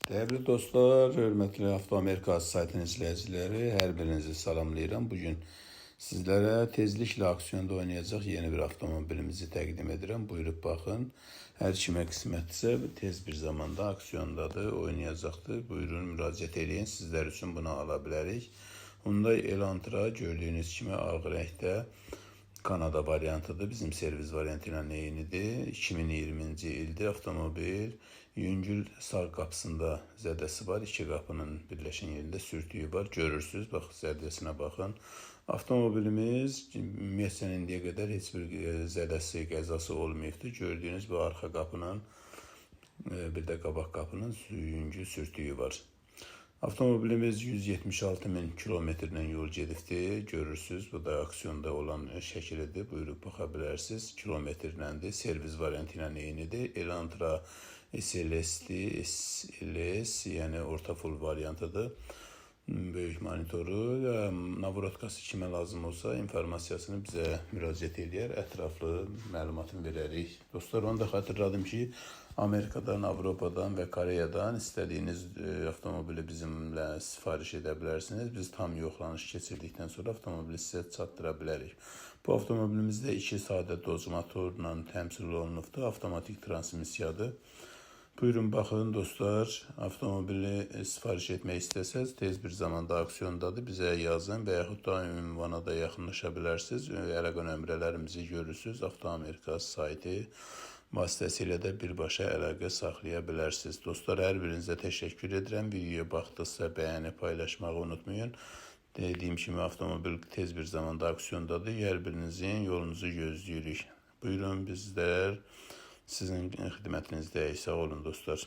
Değerli dostlar, hörmətli Avtoamerika saytının izləyiciləri, hər birinizi salamlayıram. Bugün sizlərə tezliklə aksiyonda oynayacaq yeni bir avtomobilimizi təqdim edirəm. Buyurub baxın. Hər kimə qismətsə tez bir zamanda aksiyondadır, oynayacaqdır. Buyurun, müraciət edin. Sizlər üçün bunu ala bilərik. Hyundai Elantra gördüyünüz kimi ağ rəngdə Kanada variantıdır. Bizim servis variantı ilə eynidir. 2020-ci ildir avtomobil. Yüngül sağ qapısında zədəsi var. İki qapının birləşən yerində sürtüyü var. Görürsünüz. Bax, zədəsinə baxın. Avtomobilimiz ümumiyyətlə indiyə qədər heç bir zədəsi, qəzası olmayıbdır. Gördüyünüz bu arxa qapının, bir də qabaq qapının yüngül sürtüyü var. Avtomobilimiz 176 min kilometrlə yol gedibdir. Görürsünüz, bu da aksiyonda olan şəkilidir. Buyurub baxa bilərsiniz. Kilometrləndir. Servis variantı ilə eynidir. Elantra SLS-dir. SLS, yəni orta full variantıdır. Böyük monitoru və navrotkası kimə lazım olsa informasiyasını bizə müraciət edər, ətraflı məlumatını verərik. Dostlar, onu da xatırladım ki, Amerikadan, Avropadan və Koreyadan istədiyiniz avtomobili bizimlə sifariş edə bilərsiniz. Biz tam yoxlanış keçirdikdən sonra avtomobili sizə çatdıra bilərik. Bu avtomobilimizdə 2 sadə Dodge motorla təmsil olunubdur, avtomatik transmissiyadır. Buyurun baxın dostlar, avtomobili sifariş etmək istəsəz tez bir zamanda aksiyondadır. Bizə yazın və yaxud da ünvana da yaxınlaşa bilərsiniz. Əlaqə nömrələrimizi görürsünüz. Avtoamerika saytı vasitəsilə də birbaşa əlaqə saxlaya bilərsiniz. Dostlar, hər birinizə təşəkkür edirəm. Videoya baxdıqsa bəyəni paylaşmağı unutmayın. Dediyim kimi avtomobil tez bir zamanda aksiyondadır. Hər birinizin yolunuzu gözləyirik. Buyurun, bizlər sizin xidmətinizdəyik. Sağ olun dostlar.